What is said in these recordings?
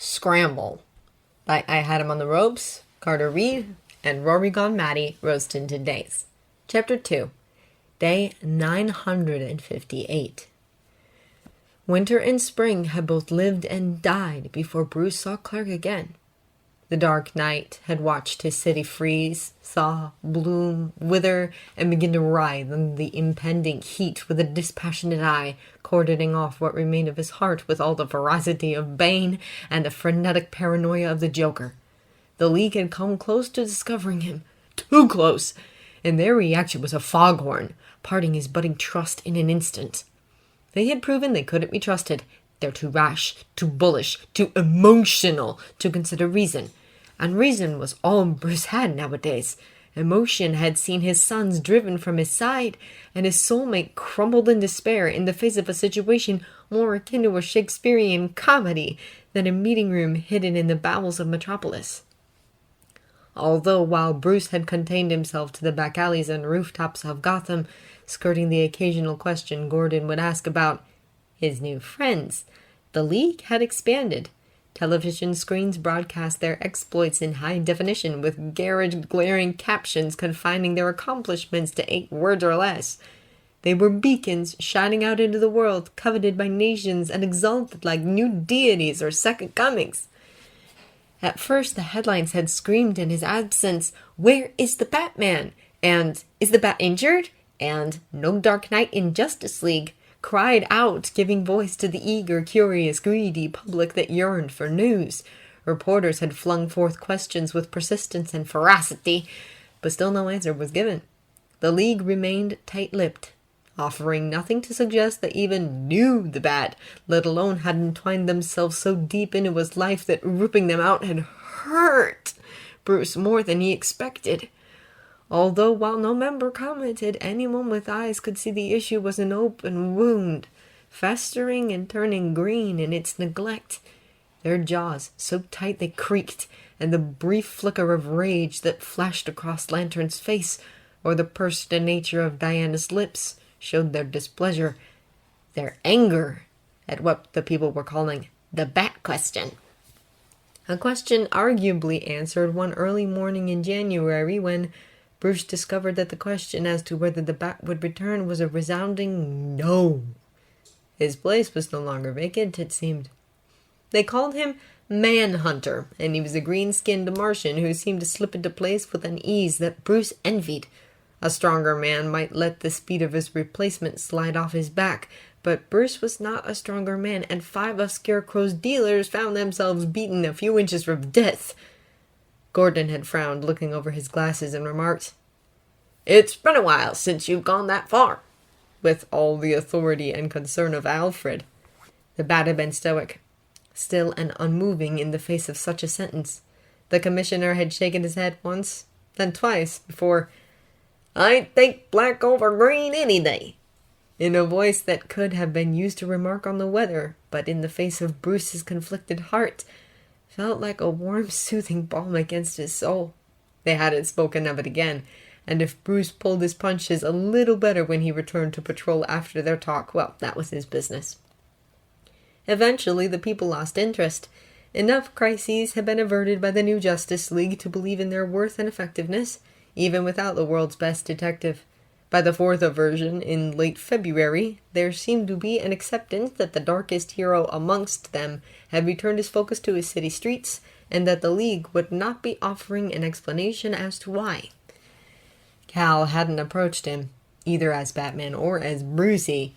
Scramble by I Had Him on the Ropes, Carter Reed, and Rory Gone Maddie, Rose-Tinted Days. Chapter 2, Day 958. Winter and spring had both lived and died before Bruce saw Clark again. The dark night had watched his city freeze, thaw, bloom, wither, and begin to writhe in the impending heat with a dispassionate eye, cordoning off what remained of his heart with all the ferocity of Bane and the frenetic paranoia of the Joker. The League had come close to discovering him. Too close! And their reaction was a foghorn, parting his budding trust in an instant. They had proven they couldn't be trusted. They're too rash, too bullish, too emotional to consider reason. And reason was all Bruce had nowadays. Emotion had seen his sons driven from his side, and his soulmate crumbled in despair in the face of a situation more akin to a Shakespearean comedy than a meeting room hidden in the bowels of Metropolis. Although while Bruce had contained himself to the back alleys and rooftops of Gotham, skirting the occasional question Gordon would ask about his new friends, the League had expanded. Television screens broadcast their exploits in high definition, with garish, glaring captions confining their accomplishments to 8 words or less. They were beacons shining out into the world, coveted by nations and exalted like new deities or second comings. At first, the headlines had screamed in his absence, "Where is the Batman?" and "Is the Bat injured?" and "No Dark Knight in Justice League," cried out, giving voice to the eager, curious, greedy public that yearned for news. Reporters had flung forth questions with persistence and veracity, but still no answer was given. The League remained tight-lipped, offering nothing to suggest they even knew the Bat, let alone had entwined themselves so deep into his life that ripping them out had hurt Bruce more than he expected. Although, while no member commented, anyone with eyes could see the issue was an open wound, festering and turning green in its neglect. Their jaws so tight they creaked, and the brief flicker of rage that flashed across Lantern's face, or the pursed nature of Diana's lips, showed their displeasure, their anger, at what the people were calling the Bat question. A question arguably answered one early morning in January when Bruce discovered that the question as to whether the Bat would return was a resounding no. His place was no longer vacant, it seemed. They called him Manhunter, and he was a green-skinned Martian who seemed to slip into place with an ease that Bruce envied. A stronger man might let the speed of his replacement slide off his back, but Bruce was not a stronger man, and 5 of Scarecrow's dealers found themselves beaten a few inches from death. Gordon had frowned, looking over his glasses, and remarked, "It's been a while since you've gone that far," with all the authority and concern of Alfred. The Bat had been stoic, still and unmoving in the face of such a sentence. The commissioner had shaken his head once, then twice, before, "I'd take black over green any day," in a voice that could have been used to remark on the weather, but in the face of Bruce's conflicted heart, felt like a warm, soothing balm against his soul. They hadn't spoken of it again, and if Bruce pulled his punches a little better when he returned to patrol after their talk, well, that was his business. Eventually, the people lost interest. Enough crises had been averted by the new Justice League to believe in their worth and effectiveness, even without the world's best detective. By the 4th version, in late February, there seemed to be an acceptance that the darkest hero amongst them had returned his focus to his city streets, and that the League would not be offering an explanation as to why. Cal hadn't approached him, either as Batman or as Brucey,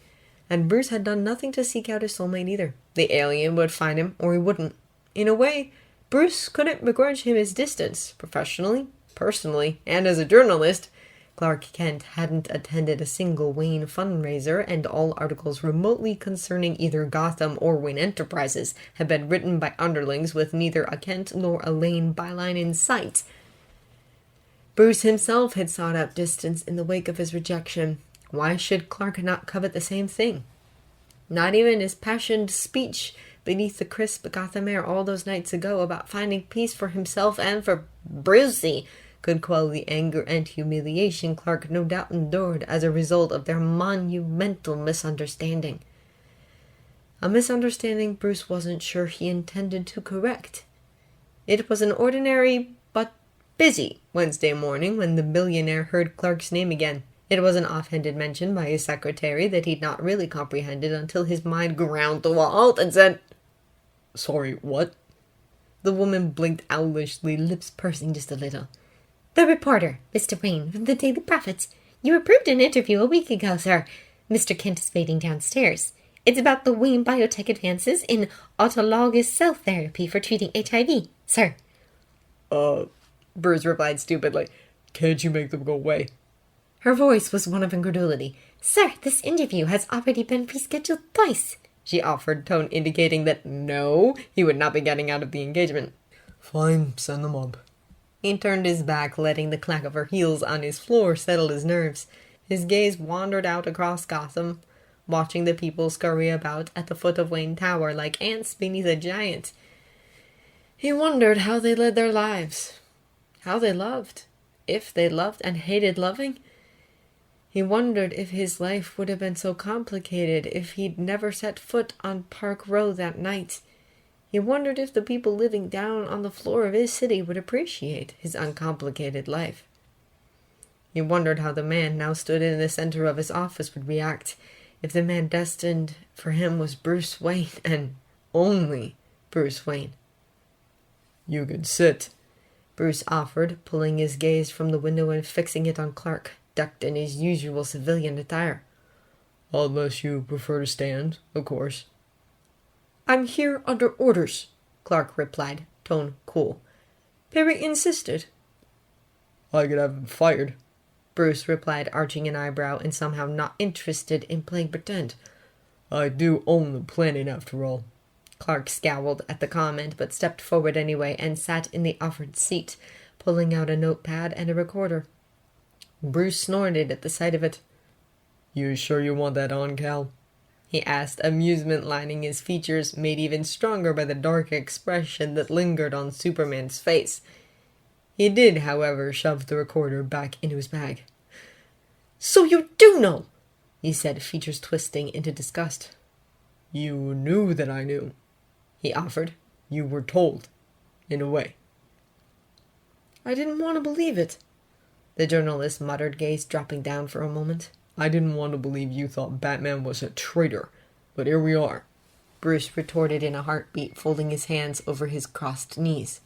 and Bruce had done nothing to seek out his soulmate either. The alien would find him, or he wouldn't. In a way, Bruce couldn't begrudge him his distance, professionally, personally, and as a journalist. Clark Kent hadn't attended a single Wayne fundraiser, and all articles remotely concerning either Gotham or Wayne Enterprises had been written by underlings with neither a Kent nor a Lane byline in sight. Bruce himself had sought out distance in the wake of his rejection. Why should Clark not covet the same thing? Not even his passioned speech beneath the crisp Gotham air all those nights ago about finding peace for himself and for Brucey could quell the anger and humiliation Clark no doubt endured as a result of their monumental misunderstanding. a misunderstanding Bruce wasn't sure he intended to correct. It was an ordinary but busy Wednesday morning when the billionaire heard Clark's name again. It was an offhanded mention by his secretary that he'd not really comprehended until his mind ground to a halt and said, "Sorry, what?" The woman blinked owlishly, lips pursing just a little. "The reporter, Mr. Wayne, from the Daily Prophet. You approved an interview a week ago, sir. Mr. Kent is waiting downstairs. It's about the Wayne biotech advances in autologous cell therapy for treating HIV, sir." Bruce replied stupidly. "Can't you make them go away?" Her voice was one of incredulity. "Sir, this interview has already been rescheduled twice," she offered, tone indicating that no, he would not be getting out of the engagement. "Fine, send them up." He turned his back, letting the clack of her heels on his floor settle his nerves. His gaze wandered out across Gotham, watching the people scurry about at the foot of Wayne Tower like ants beneath a giant. He wondered how they led their lives, how they loved, if they loved and hated loving. He wondered if his life would have been so complicated if he'd never set foot on Park Row that night. He wondered if the people living down on the floor of his city would appreciate his uncomplicated life. He wondered how the man now stood in the center of his office would react if the man destined for him was Bruce Wayne and only Bruce Wayne. "You can sit," Bruce offered, pulling his gaze from the window and fixing it on Clark, ducked in his usual civilian attire. "Unless you prefer to stand, of course." "I'm here under orders," Clark replied, tone cool. "Perry insisted." "I could have him fired," Bruce replied, arching an eyebrow and somehow not interested in playing pretend. "I do own the planet after all." Clark scowled at the comment, but stepped forward anyway and sat in the offered seat, pulling out a notepad and a recorder. Bruce snorted at the sight of it. "You sure you want that on, Cal?" he asked, amusement lining his features, made even stronger by the dark expression that lingered on Superman's face. He did, however, shove the recorder back into his bag. "So you do know," he said, features twisting into disgust. "You knew that I knew," he offered. "You were told, in a way." "I didn't want to believe it," the journalist muttered, gaze dropping down for a moment. "I didn't want to believe you thought Batman was a traitor, but here we are," Bruce retorted in a heartbeat, folding his hands over his crossed knees.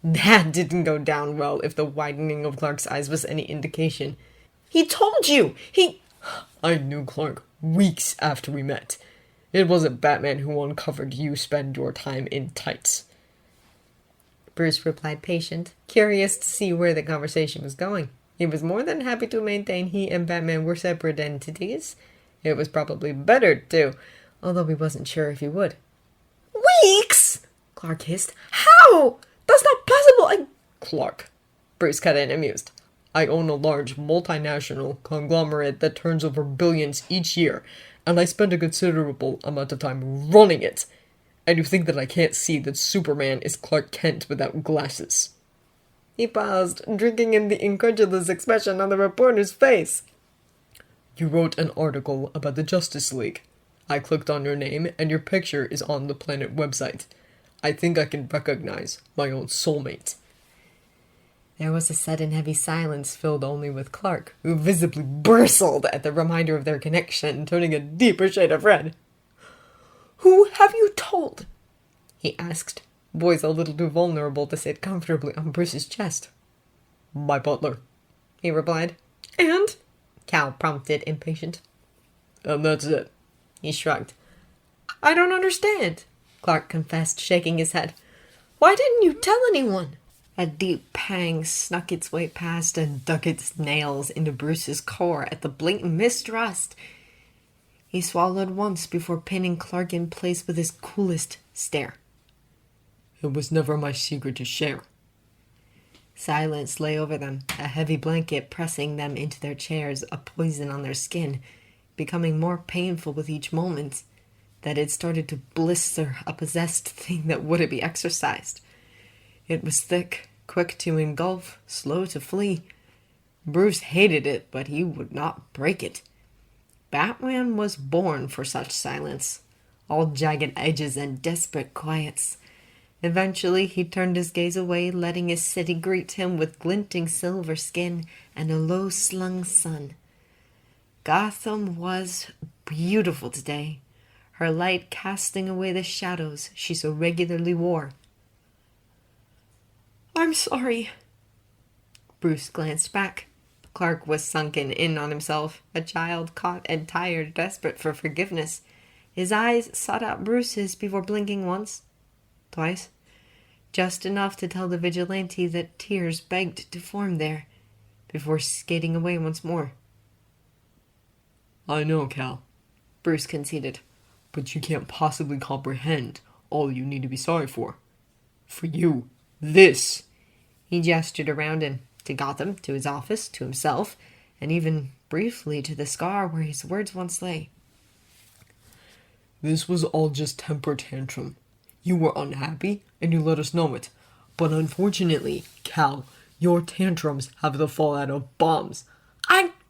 That didn't go down well, if the widening of Clark's eyes was any indication. "He told you! I knew Clark weeks after we met. It wasn't Batman who uncovered you spend your time in tights." Bruce replied, patient, curious to see where the conversation was going. He was more than happy to maintain he and Batman were separate entities. It was probably better, too, although he wasn't sure if he would. "Weeks?" Clark hissed. "How? That's not possible. "Clark," Bruce cut in, amused. "I own a large multinational conglomerate that turns over billions each year, and I spend a considerable amount of time running it. And you think that I can't see that Superman is Clark Kent without glasses?" He paused, drinking in the incredulous expression on the reporter's face. "You wrote an article about the Justice League. I clicked on your name, and your picture is on the Planet website. I think I can recognize my own soulmate." There was a sudden heavy silence filled only with Clark, who visibly bristled at the reminder of their connection, turning a deeper shade of red. "Who have you told?" he asked, voice a little too vulnerable to sit comfortably on Bruce's chest. "My butler," he replied. "And?" Cal prompted, impatient. "And that's it." He shrugged. "I don't understand," Clark confessed, shaking his head. "Why didn't you tell anyone?" A deep pang snuck its way past and dug its nails into Bruce's core at the blatant mistrust. He swallowed once before pinning Clark in place with his coolest stare. "It was never my secret to share." Silence lay over them, a heavy blanket pressing them into their chairs, a poison on their skin, becoming more painful with each moment, that it started to blister a possessed thing that wouldn't be exorcised. It was thick, quick to engulf, slow to flee. Bruce hated it, but he would not break it. Batman was born for such silence. all jagged edges and desperate quiets. Eventually, he turned his gaze away, letting his city greet him with glinting silver skin and a low-slung sun. Gotham was beautiful today, her light casting away the shadows she so regularly wore. "I'm sorry." Bruce glanced back. Clark was sunken in on himself, a child caught and tired, desperate for forgiveness. His eyes sought out Bruce's before blinking once, twice, just enough to tell the vigilante that tears begged to form there, before skating away once more. "I know, Cal," Bruce conceded. "but you can't possibly comprehend all you need to be sorry for. For you, this..." He gestured around him, to Gotham, to his office, to himself, and even briefly to the scar where his words once lay. "This was all just temper tantrum. You were unhappy, and you let us know it. But unfortunately, Cal, your tantrums have the fallout of bombs."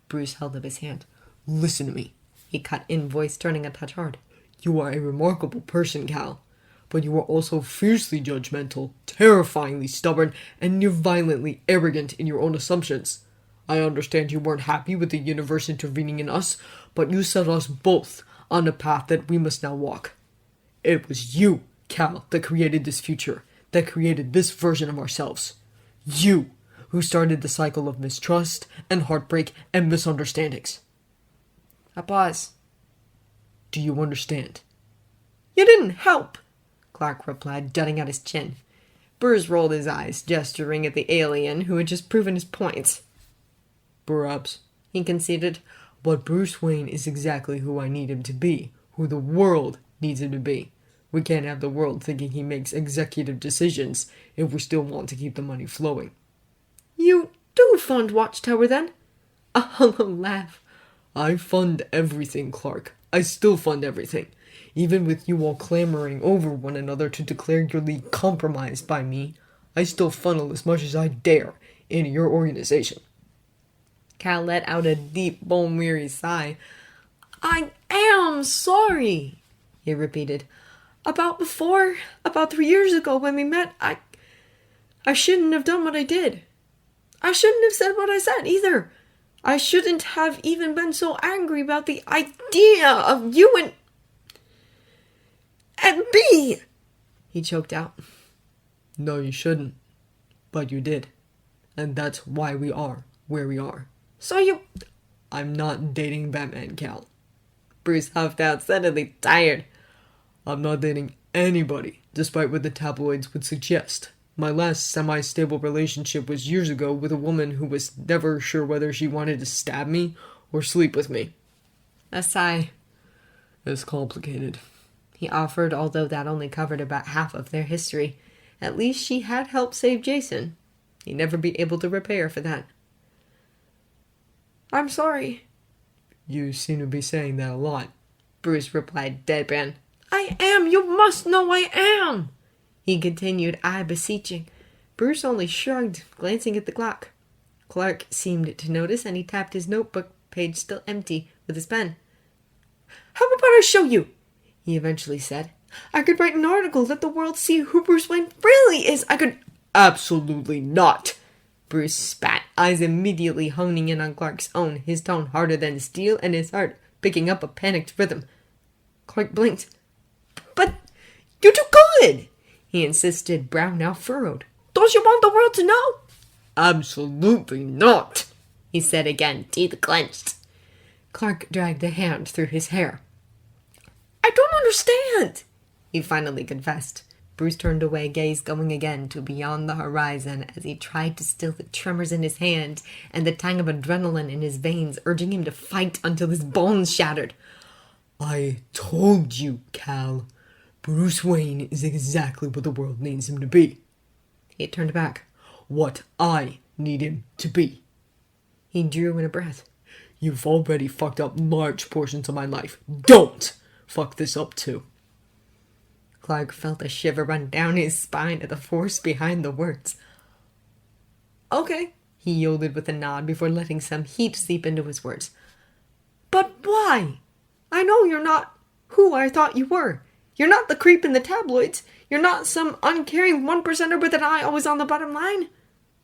Bruce held up his hand. "Listen to me," he cut in, voice turning a touch hard. "You are a remarkable person, Cal. But you are also fiercely judgmental, terrifyingly stubborn, and near violently arrogant in your own assumptions. I understand you weren't happy with the universe intervening in us, but you set us both on a path that we must now walk. It was you, Cal, that created this future, that created this version of ourselves. You, who started the cycle of mistrust and heartbreak and misunderstandings." A pause. "Do you understand?" "You didn't help," Clark replied, jutting out his chin. Bruce rolled his eyes, gesturing at the alien who had just proven his points. "Perhaps," he conceded. "but Bruce Wayne is exactly who I need him to be, who the world needs him to be. We can't have the world thinking he makes executive decisions if we still want to keep the money flowing." "You do fund Watchtower, then?" A hollow laugh. "I fund everything, Clark. I still fund everything. Even with you all clamoring over one another to declare your league compromised by me, I still funnel as much as I dare into your organization." Cal let out a deep, bone-weary sigh. "I am sorry," he repeated. "About 3 years ago when we met, I shouldn't have done what I did. I shouldn't have said what I said, either. I shouldn't have even been so angry about the idea of you and me," he choked out. "No, you shouldn't. But you did. And that's why we are where we are." "So you..." "I'm not dating Batman, Cal." Bruce huffed out, suddenly tired. "I'm not dating anybody, despite what the tabloids would suggest. My last semi-stable relationship was years ago with a woman who was never sure whether she wanted to stab me or sleep with me." A sigh. "It's complicated," he offered, although that only covered about half of their history. At least she had helped save Jason. He'd never be able to repay her for that. "I'm sorry." "You seem to be saying that a lot," Bruce replied deadpan. "I am. You must know I am," he continued, eye beseeching. Bruce only shrugged, glancing at the clock. Clark seemed to notice, and he tapped his notebook, page still empty, with his pen. "How about I show you?" he eventually said. "I could write an article, let the world see who Bruce Wayne really is. I could..." "Absolutely not!" Bruce spat, eyes immediately honing in on Clark's own, his tone harder than steel and his heart picking up a panicked rhythm. Clark blinked. "But you do good," he insisted, brow now furrowed. "Don't you want the world to know?" "Absolutely not," he said again, teeth clenched. Clark dragged a hand through his hair. "I don't understand," he finally confessed. Bruce turned away, gaze going again to beyond the horizon as he tried to still the tremors in his hand and the tang of adrenaline in his veins, urging him to fight until his bones shattered. "I told you, Cal. Bruce Wayne is exactly what the world needs him to be." He turned back. "What I need him to be." He drew in a breath. "You've already fucked up large portions of my life. Don't fuck this up too." Clark felt a shiver run down his spine at the force behind the words. "Okay," he yielded with a nod before letting some heat seep into his words. "But why? I know you're not who I thought you were. You're not the creep in the tabloids. You're not some uncaring 1%er with an eye always on the bottom line.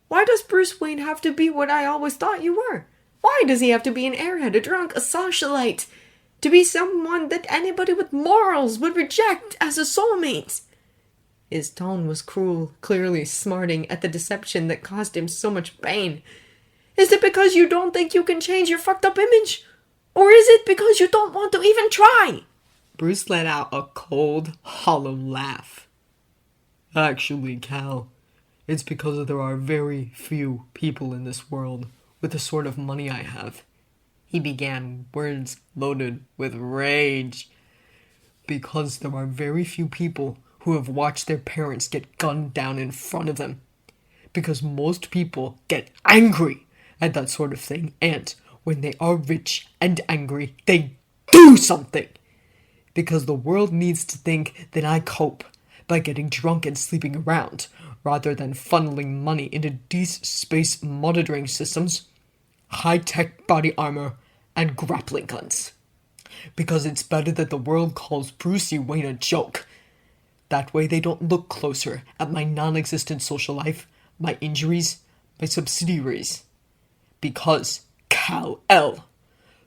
Why does Bruce Wayne have to be what I always thought you were? Why does he have to be an airhead, a drunk, a socialite? To be someone that anybody with morals would reject as a soulmate? His tone was cruel, clearly smarting at the deception that caused him so much pain. Is it because you don't think you can change your fucked up image? Or is it because you don't want to even try? Bruce let out a cold, hollow laugh. Actually, Cal, it's because there are very few people in this world with the sort of money I have. He began, words loaded with rage. Because there are very few people who have watched their parents get gunned down in front of them. Because most people get angry at that sort of thing, and when they are rich and angry, they do something. Because the world needs to think that I cope by getting drunk and sleeping around, rather than funneling money into deep space monitoring systems, high-tech body armor, and grappling guns. Because it's better that the world calls Brucey Wayne a joke. That way they don't look closer at my non-existent social life, my injuries, my subsidiaries. Because, Kal-El,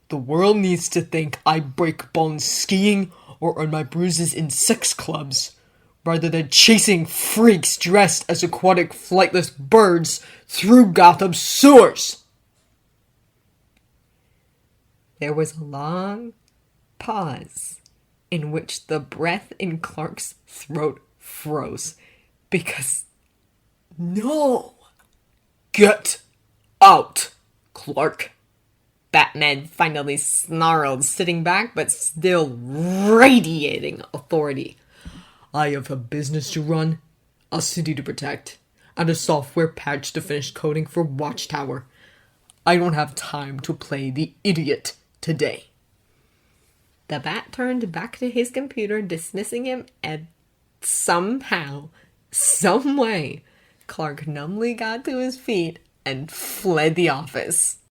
the world needs to think I break bones skiing or earn my bruises in sex clubs, rather than chasing freaks dressed as aquatic flightless birds through Gotham sewers. There was a long pause in which the breath in Clark's throat froze because... No! Get out, Clark. Batman finally snarled, sitting back but still radiating authority. I have a business to run, a city to protect, and a software patch to finish coding for Watchtower. I don't have time to play the idiot today. The Bat turned back to his computer, dismissing him, and somehow, some way, Clark numbly got to his feet and fled the office.